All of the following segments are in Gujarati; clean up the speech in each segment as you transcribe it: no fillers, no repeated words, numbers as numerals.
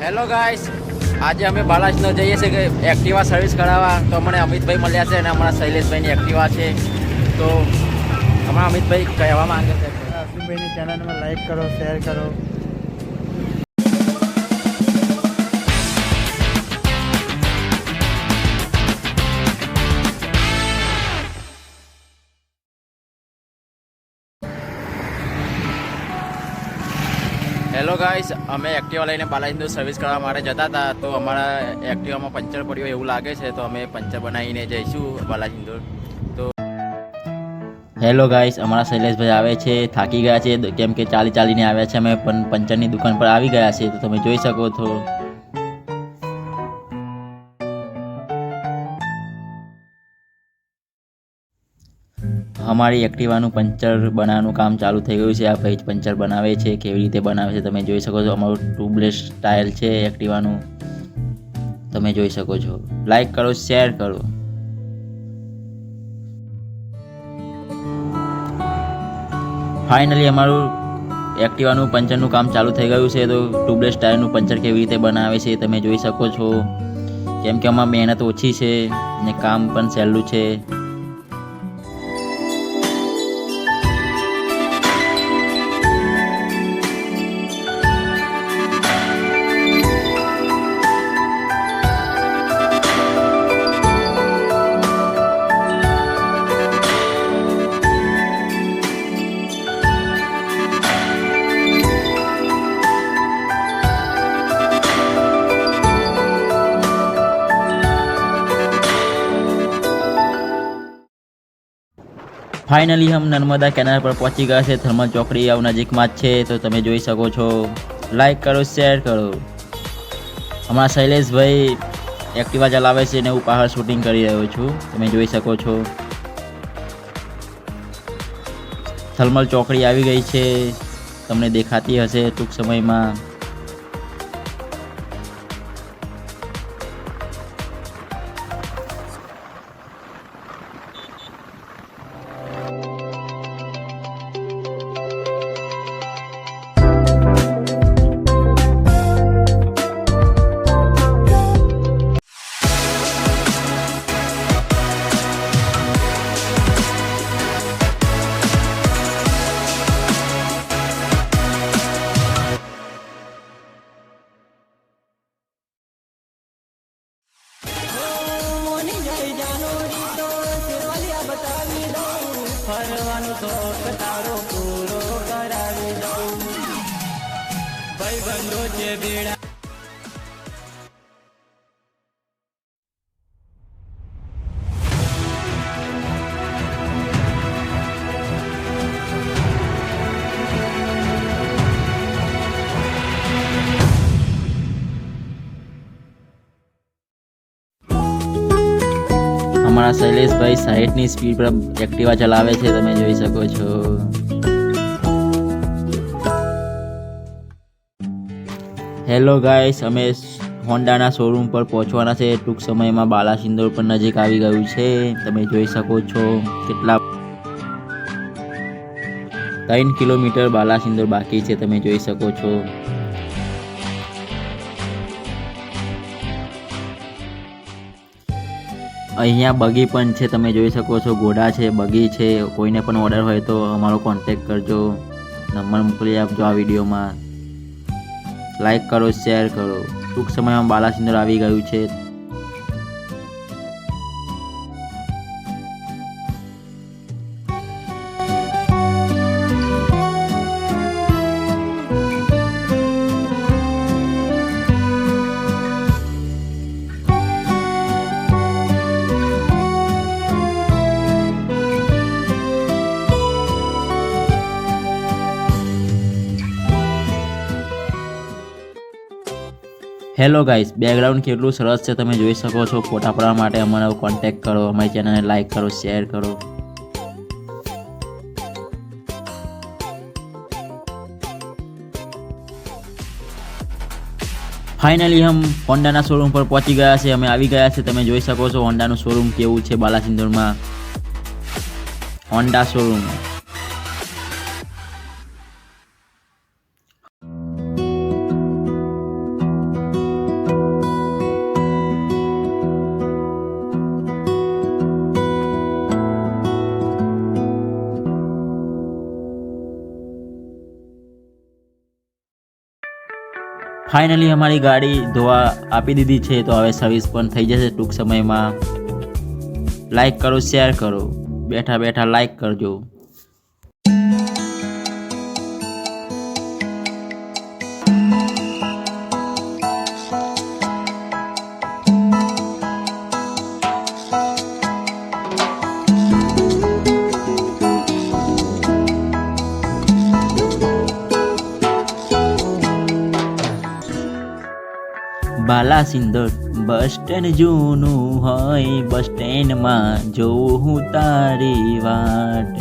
હેલો ગાઈસ, આજે અમે બાલાજીનો જઈએ છીએ કે એક્ટિવા સર્વિસ કરાવવા. તો મને અમિતભાઈ મળ્યા છે અને અમારા શૈલેષભાઈની એક્ટિવા છે. તો હમણાં અમિતભાઈ કહેવા માંગે છે. અશ્વિનભાઈની ચેનલમાં લાઈક કરો, શેર કરો. હેલો ગાઈસ, અમે એક્ટિવા લઈને બાલાજીનો સર્વિસ કરવા માટે જતા હતા. તો અમારા એક્ટિવામાં પંચર પડ્યું એવું લાગે છે. તો અમે પંચર બનાવીને જઈશું બાલાજીનો. તો હેલો ગાઈસ, અમારા શૈલેષભાઈ આવે છે. થાકી ગયા છે કેમ કે ચાલીને આવ્યા છે. અમે પણ પંચરની દુકાન પર આવી ગયા છે. તો તમે જોઈ શકો છો. અમારી એક્ટિવાનું પંચર બનાવવાનું કામ ચાલુ થઈ ગયું છે. આ ભાઈ પંચર બનાવે છે. કેવી રીતે બનાવે છે તમે જોઈ શકો છો. અમારું ટ્યુબલેસ ટાયર છે એક્ટિવાનું, તમે જોઈ શકો છો. લાઈક કરો, શેર કરો. ફાઇનલી અમારું એક્ટિવાનું પંચરનું કામ ચાલુ થઈ ગયું છે. તો ટ્યુબલેસ ટાયરનું પંચર કેવી રીતે બનાવે છે તમે જોઈ શકો છો. કેમ કે આમાં મહેનત ઓછી છે ને કામ પણ સહેલું છે. ફાઇનલી હમ નર્મદા કેનાલ પર પહોંચી ગયા છે. થર્મલ ચોકડી આવ નજીકમાં જ છે. તો તમે જોઈ શકો છો. લાઈક કરો, શેર કરો. હમણાં શૈલેષભાઈ એક્ટિવા ચલાવે છે ને હું બહાર શૂટિંગ કરી રહ્યો છું, તમે જોઈ શકો છો. થર્મલ ચોકડી આવી ગઈ છે, તમને દેખાતી હશે ટૂંક સમયમાં. ફરવાનું શોખ તારો પૂરો કરાવી દઉં. ભાઈબંધો છે ભેળા. અમારા શૈલેષભાઈ 60ની સ્પીડ પર એક્ટિવા ચલાવે છે, તમે જોઈ શકો છો. હેલો ગાઈસ, અમે હોન્ડાના શોરૂમ પર પહોંચવાના છે. ટૂંક સમયમાં બાલાસિંદોર પર નજીક આવી ગયું છે, તમે જોઈ શકો છો. કેટલા 3 કિલોમીટર બાલાસિંદોર બાકી છે, તમે જોઈ શકો છો. અહીંયા બગી પણ છે, તમે જોઈ શકો છો. ઘોડા છે, બગી છે. કોઈને પણ ઓર્ડર હોય તો અમારો કોન્ટેક્ટ કરજો, નંબર મોકલી આપજો આ વિડીયોમાં. લાઈક કરો, શેર કરો. ટૂંક સમયમાં બાલાસિંદોર આવી ગયું છે. હેલો ગાઈસ, બેકગ્રાઉન્ડ કેટલું સરસ છે તમે જોઈ શકો છો. ફોટા પાડવા માટે અમારો કોન્ટેક્ટ કરો. અમારી ચેનલને લાઈક કરો, શેર કરો. ફાઇનલી હમ હોન્ડાના શોરૂમ પર પહોંચી ગયા છે. અમે આવી ગયા છે, તમે જોઈ શકો છો. હોન્ડાનું શોરૂમ કેવું છે બાલાસિંદોરમાં. Honda showroom. ફાઇનલી અમારી ગાડી ધોવા આપી દીધી છે, તો હવે સર્વિસ પણ થઈ જશે ટૂંક સમયમાં. લાઈક કરો, શેર કરો, બેઠા બેઠા લાઈક કરજો. બાલાસિંદોર બસ સ્ટેન્ડ જૂનું હોય, બસ સ્ટેન્ડમાં જોઉં હું તારી વાટ,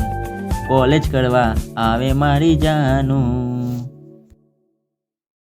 કોલેજ કરવા આવે મારી જાનું.